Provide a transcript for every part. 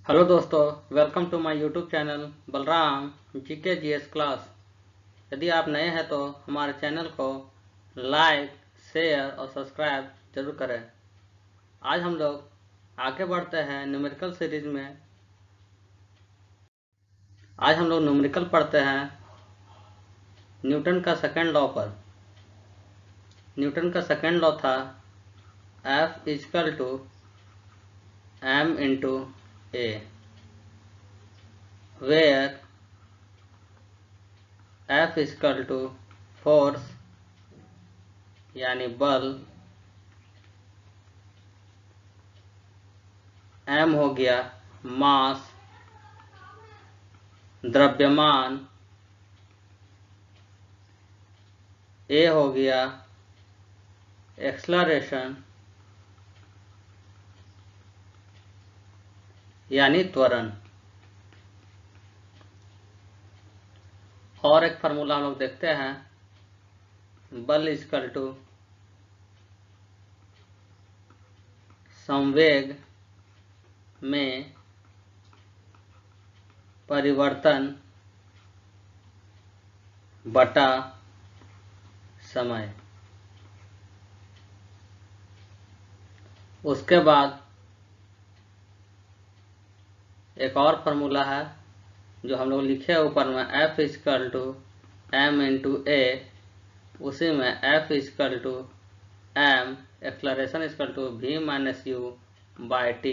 Hello दोस्तों, welcome to my YouTube channel Balram GK GS class. यदि आप नए हैं तो हमारे चैनल को लाइक, शेयर और सब्सक्राइब जरूर करें। आज हम लोग आगे बढ़ते हैं न्यूमेरिकल सीरीज में। आज हम लोग न्यूमेरिकल पढ़ते हैं न्यूटन का सेकंड लॉ पर। न्यूटन का सेकंड लॉ था F equal to m into a, where F equal to force यानी बल, m हो गया मास द्रव्यमान, ए हो गया एक्सलरेशन यानी त्वरण। और एक फार्मूला हम लोग देखते हैं, बल इक्वल टू संवेग में परिवर्तन बटा समय। उसके बाद एक और फार्मूला है जो हम लोग लिखे हैं ऊपर में, F equal to m into A. उसी में F equal to m acceleration equal to v minus u by t.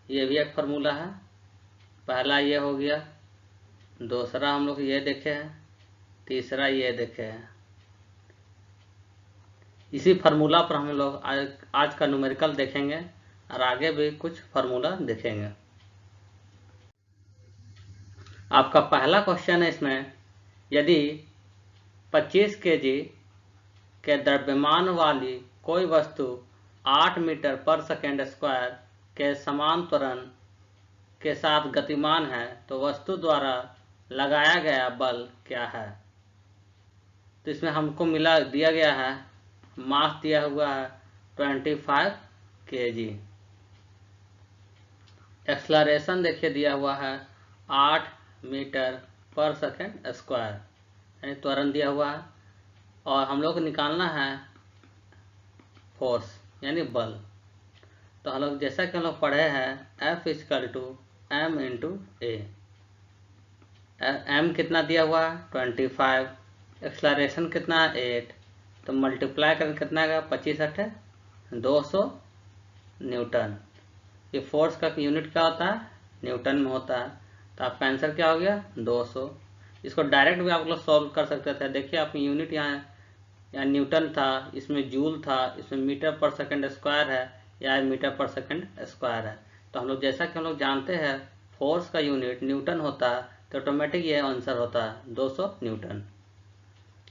ये भी एक फार्मूला है। पहला ये हो गया, दूसरा हम लोग ये देखे हैं, तीसरा ये देखे हैं। इसी फार्मूला पर हम लोग आज का न्यूमेरिकल देखेंगे और आगे भी कुछ फार्मूला देखेंगे। आपका पहला क्वेश्चन है इसमें, यदि 25 kg के द्रव्यमान वाली कोई वस्तु 8 मीटर पर सेकेंड स्क्वायर के समान त्वरण के साथ गतिमान है तो वस्तु द्वारा लगाया गया बल क्या है। तो इसमें हमको दिया गया है, मास दिया हुआ है 25 kg। एक्सलरेशन देखिए दिया हुआ है 8 मीटर पर सेकेंड स्क्वायर यानी त्वरण दिया हुआ है। और हम लोग को निकालना है फोर्स यानी बल। तो हम लोग जैसा कि हम लोग पढ़े हैं, F equal to m into a. m कितना दिया हुआ है 25, एक्सलरेशन कितना है 8, तो मल्टीप्लाई करके कितना आएगा 25 8 200 न्यूटन। ये फोर्स का यूनिट क्या होता है, न्यूटन में होता है। तो आपका आंसर क्या हो गया 200। इसको डायरेक्ट भी आप लोग सॉल्व कर सकते थे। देखिए आप यूनिट यहाँ न्यूटन था, इसमें जूल था, इसमें मीटर पर सेकंड स्क्वायर है या मीटर पर सेकंड स्क्वायर है। तो हम लोग जैसा कि हम लोग जानते हैं फोर्स का यूनिट न्यूटन होता है, तो ऑटोमेटिक ये आंसर होता है 200 न्यूटन।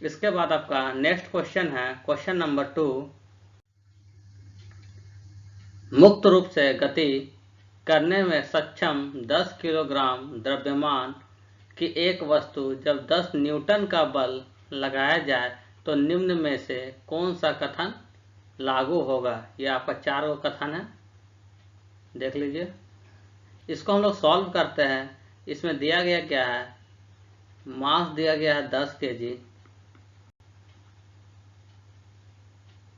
इसके बाद आपका नेक्स्ट क्वेश्चन है, क्वेश्चन नंबर 2। मुक्त रूप से गति करने में सक्षम 10 किलोग्राम द्रव्यमान की एक वस्तु जब 10 न्यूटन का बल लगाया जाए तो निम्न में से कौन सा कथन लागू होगा। यह आपका 4 कथन है, देख लीजिए। इसको हम लोग सॉल्व करते हैं। इसमें दिया गया क्या है, मास दिया गया है 10 kg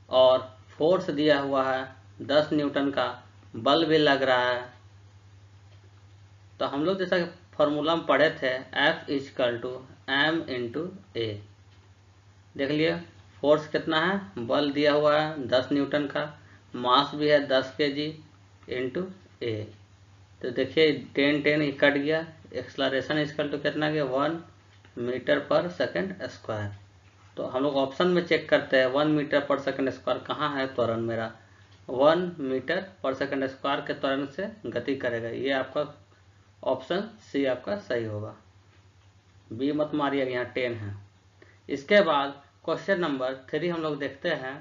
और फोर्स दिया हुआ है 10 न्यूटन का, बल भी लग रहा है। तो हम लोग जैसा फॉर्मूला में पढ़े थे, F equal to m into A. देख लिए फोर्स कितना है, बल दिया हुआ है 10 न्यूटन का, मास भी है 10 kg इंटू ए। तो देखिए 10 10 कट गया। एक्सलरेशन इक्वल टू कितना गया 1 मीटर पर सेकंड स्क्वायर। तो हम लोग ऑप्शन में चेक करते हैं 1 मीटर पर सेकंड स्क्वायर कहाँ है, त्वरण मेरा 1 मीटर पर सेकंड स्क्वायर के त्वरण से गति करेगा। ये आपका ऑप्शन सी आपका सही होगा, बी मत मारिएगा, यहाँ 10 है। इसके बाद क्वेश्चन नंबर 3 हम लोग देखते हैं।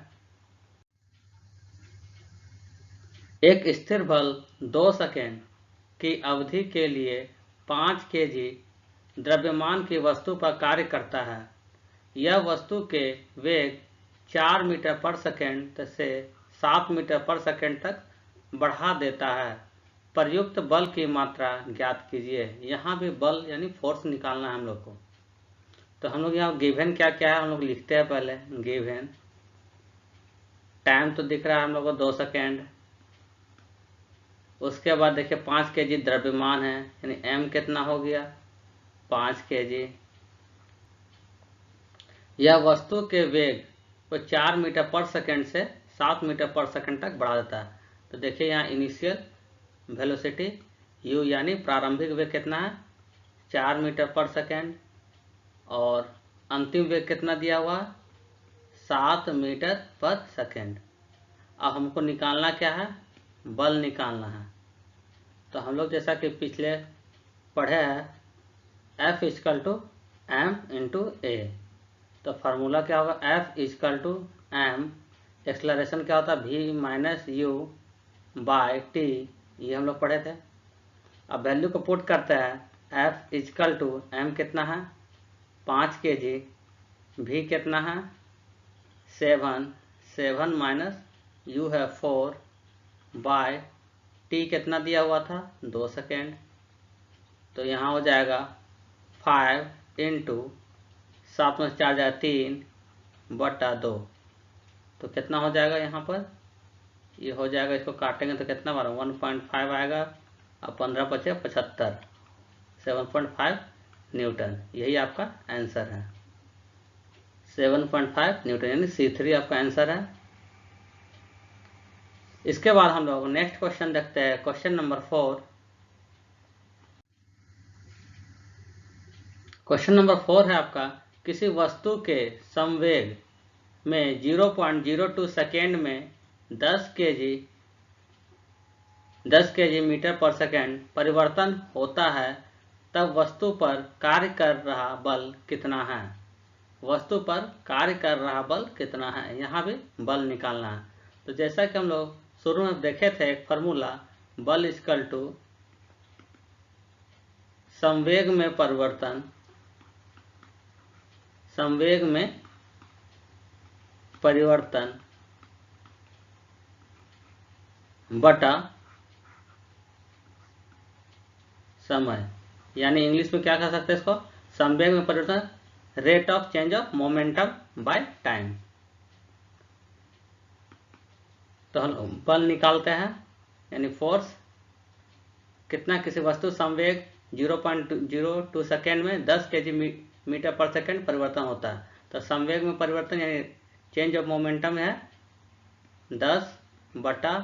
एक स्थिर बल 2 सेकेंड की अवधि के लिए 5 kg द्रव्यमान की वस्तु पर कार्य करता है। यह वस्तु के वेग 4 मीटर पर सेकेंड से 7 मीटर पर सेकेंड तक बढ़ा देता है। प्रयुक्त बल की मात्रा ज्ञात कीजिए। यहाँ भी बल यानी फोर्स निकालना है हम लोग को। तो हम लोग यहाँ गिवन क्या क्या है हम लोग लिखते हैं। पहले गिवन टाइम तो दिख रहा है हम लोग को 2 सेकेंड। उसके बाद देखिए 5 kg द्रव्यमान है, यानी m कितना हो गया 5 kg। यह वस्तु के वेग को 4 मीटर पर सेकेंड से 7 मीटर पर सेकेंड तक बढ़ा देता है। तो देखिए यहाँ इनिशियल वेलोसिटी u यानी प्रारंभिक वेग कितना है 4 मीटर पर सेकेंड, और अंतिम वेग कितना दिया हुआ 7 मीटर पर सेकेंड। अब हमको निकालना क्या है, बल निकालना है। तो हम लोग जैसा कि पिछले पढ़े हैं F equal to m into A. तो फार्मूला क्या होगा F equal to m, acceleration क्या होता है v minus u by t, ये हम लोग पढ़े थे। अब वैल्यू को पुट करते हैं। F इक्वल टू एम कितना है 5 kg, v कितना है 7 माइनस यू है 4 बाय टी कितना दिया हुआ था 2 सेकेंड। तो यहाँ हो जाएगा 5 इंटू 7 में 4 जाएगा 3 बटा 2। तो कितना हो जाएगा यहाँ पर, ये हो जाएगा, इसको काटेंगे तो कितना बार 1.5 आएगा, अब 15 बचे 75, 7.5 न्यूटन। यही आपका आंसर है 7.5 न्यूटन, यानी C3 आपका आंसर है। इसके बाद हम लोग नेक्स्ट क्वेश्चन देखते हैं, क्वेश्चन नंबर 4। क्वेश्चन नंबर 4 है आपका, किसी वस्तु के संवेग में 0.02 सेकेंड में 10 kg मीटर पर सेकेंड परिवर्तन होता है, तब वस्तु पर कार्य कर रहा बल कितना है। वस्तु पर कार्य कर रहा बल कितना है, यहाँ भी बल निकालना है। तो जैसा कि हम लोग शुरू में देखे थे एक फार्मूला, बल इक्वल टू संवेग में परिवर्तन, संवेग में परिवर्तन बटा समय, यानी इंग्लिश में क्या कह सकते हैं इसको, संवेग में परिवर्तन rate of change of momentum by time. तो हम बल निकालते हैं, यानी फोर्स कितना, किसी वस्तु संवेग 0.02 सेकेंड में 10 kg मीटर पर सेकेंड परिवर्तन होता है। तो संवेग में परिवर्तन यानी चेंज ऑफ मोमेंटम है 10 बटा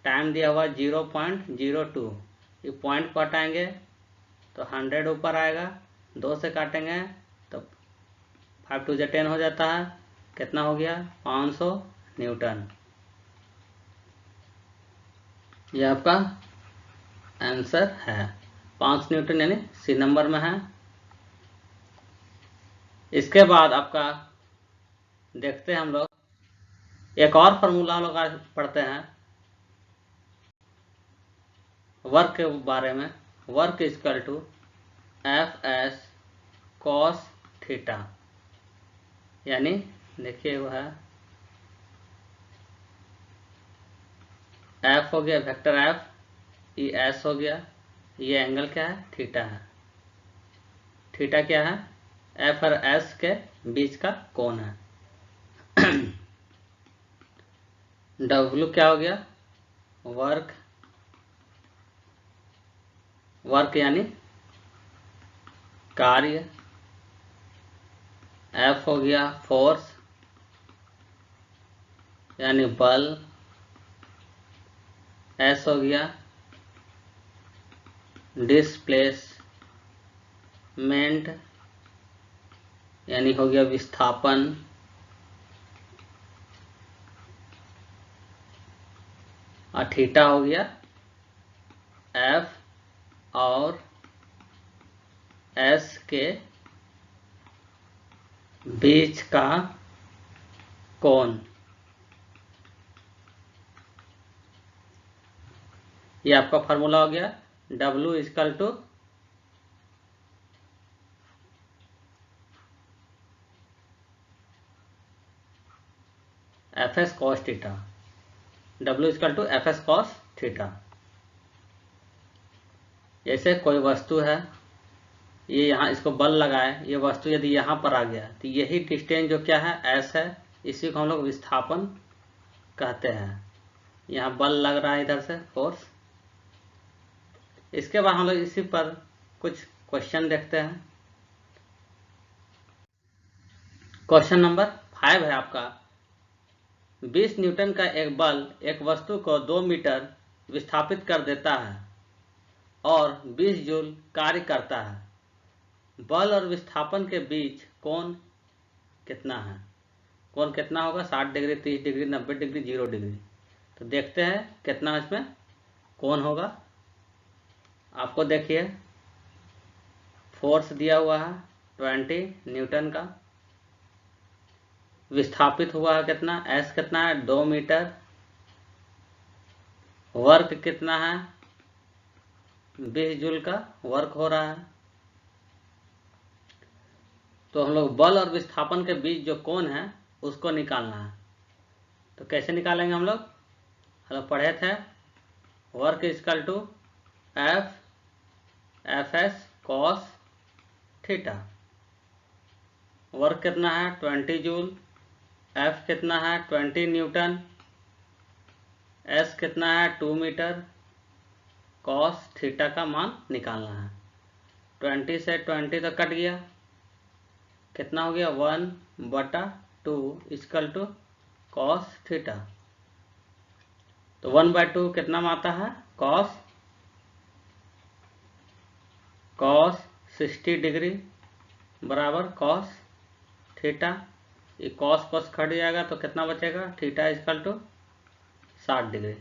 टाइम दिया हुआ 0.02, ये पॉइंट को हटाएंगे तो 100 ऊपर आएगा, 2 से काटेंगे तो 5 2 10 हो जाता है, कितना हो गया 500 न्यूटन। ये आपका आंसर है 5 न्यूटन, यानी सी नंबर में है। इसके बाद आपका देखते हैं हम लोग एक और फार्मूला हम लोग आज पढ़ते हैं वर्क के बारे में। Work equal to F S cos theta, यानी देखिए वो है एफ हो गया वेक्टर एफ, ये एस हो गया, ये एंगल क्या है थीटा है। थीटा क्या है एफ और एस के बीच का कोण है। डब्ल्यू क्या हो गया वर्क, वर्क यानी कार्य, एफ हो गया फोर्स यानी बल, एस हो गया डिस्प्लेसमेंट यानी हो गया विस्थापन, और थीटा हो गया एफ और एस के बीच का कोण। ये आपका फार्मूला हो गया W equal to F S cos theta, W equal to F S cos theta. जैसे कोई वस्तु है, ये यहाँ इसको बल लगाए, ये वस्तु यदि यहाँ पर आ गया तो यही डिस्टेंस जो क्या है एस है, इसी को हम लोग विस्थापन कहते हैं। यहाँ बल लग रहा है इधर से फोर्स। इसके बाद हम लोग इसी पर कुछ क्वेश्चन देखते हैं। क्वेश्चन नंबर 5 है आपका, 20 न्यूटन का एक बल एक वस्तु को 2 मीटर विस्थापित कर देता है और 20 जूल कार्य करता है। बल और विस्थापन के बीच कोण कितना है? कोण कितना होगा? 60 डिग्री, 30 डिग्री, 90 डिग्री, 0 डिग्री। तो देखते हैं कितना इसमें कोण होगा। आपको देखिए फोर्स दिया हुआ है 20 न्यूटन का, विस्थापित हुआ है कितना, एस कितना है 2 मीटर, वर्क कितना है 20 जूल का वर्क हो रहा है। तो हम लोग बल और विस्थापन के बीच जो कोण है उसको निकालना है। तो कैसे निकालेंगे हम लोग पढ़े थे, work equal to F S cos theta. Work कितना है 20 जूल, एफ कितना है 20 न्यूटन, एस कितना है 2 मीटर, कॉस थीटा का मान निकालना है। 20 से 20 तो कट गया, कितना हो गया 1/2 इक्वल टू कॉस थीटा। तो 1/2 कितना में आता है कॉस 60 डिग्री बराबर कॉस थीटा। ये कॉस कट जाएगा तो कितना बचेगा, theta equal to 60 degree.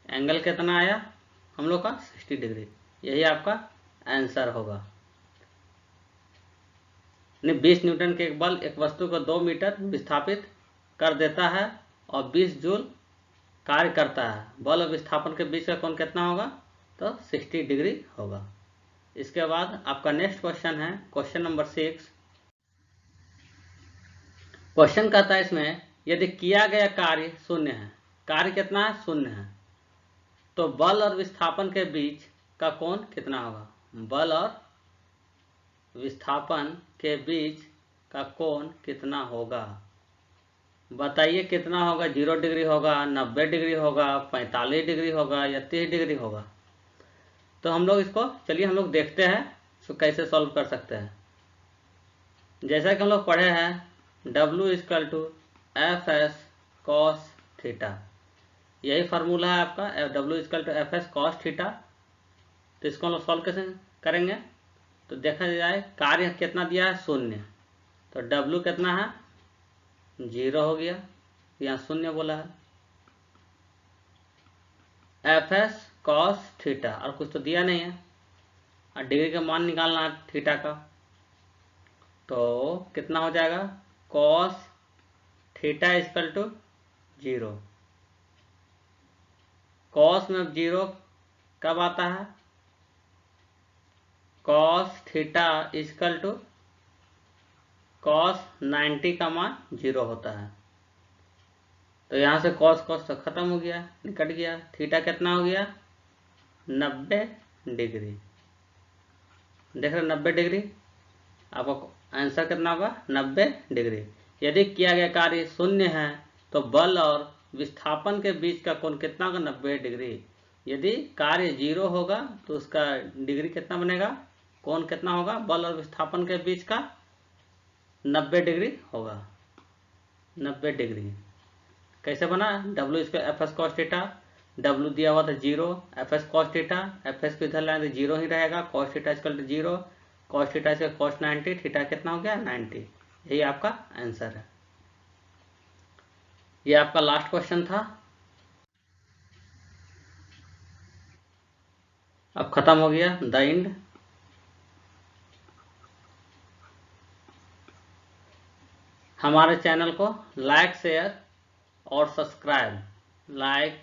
Angle कितना आया हम लोग का 60 डिग्री। यही आपका आंसर होगा। 20 न्यूटन के एक बल एक वस्तु को 2 मीटर विस्थापित कर देता है और 20 जूल कार्य करता है। बल और विस्थापन के बीच का कोण कितना होगा, तो 60 डिग्री होगा। इसके बाद आपका नेक्स्ट क्वेश्चन है क्वेश्चन नंबर 6। क्वेश्चन कहता है इसमें, यदि किया गया कार्य शून्य है, कार्य कितना है शून्य है, तो बल और विस्थापन के बीच का कोण कितना होगा? बल और विस्थापन के बीच का कोण कितना होगा? बताइए कितना होगा। 0 डिग्री होगा, 90 डिग्री होगा, 45 डिग्री होगा या 30 डिग्री होगा? तो हम लोग इसको चलिए हम लोग देखते हैं इसको कैसे सॉल्व कर सकते हैं। जैसा कि हम लोग पढ़े हैं W equal to F S cos theta, यही फार्मूला है आपका W equal to F S cos theta. तो इसको हम लोग सॉल्व कैसे करेंगे? तो देखा जाए कार्य कितना दिया है शून्य, तो W कितना है 0 हो गया, यहाँ शून्य बोला है। एफ एस कॉस थीटा और कुछ तो दिया नहीं है, और डिग्री का मान निकालना है थीटा का। तो कितना हो जाएगा cos theta equal to 0। Cos में 0 कब आता है? Cos theta equal to cos 90 का मान 0 होता है। तो यहाँ से कॉस तो खत्म हो गया, निकट गया। थीटा कितना हो गया 90 डिग्री। देख रहे 90 डिग्री, आपका आंसर कितना होगा 90 डिग्री। यदि किया गया कार्य शून्य है तो बल और विस्थापन के बीच का कोण कितना होगा 90 डिग्री। यदि कार्य 0 होगा तो उसका डिग्री कितना बनेगा, कोण कितना होगा बल और विस्थापन के बीच का 90 डिग्री होगा। 90 डिग्री कैसे बना? W इसको F S cos theta, W दिया हुआ था 0, F S cos theta, F S को इधर लाए तो 0 ही रहेगा, cos theta equal to 0, cos theta से कॉस 90, थीटा कितना हो गया 90। यही आपका आंसर है। ये आपका लास्ट क्वेश्चन था। अब खत्म हो गया द एंड। हमारे चैनल को लाइक शेयर और सब्सक्राइब, लाइक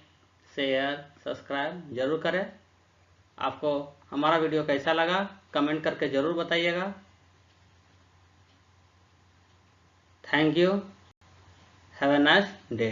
शेयर सब्सक्राइब जरूर करें। आपको हमारा वीडियो कैसा लगा कमेंट करके जरूर बताइएगा। Thank you, have a nice day.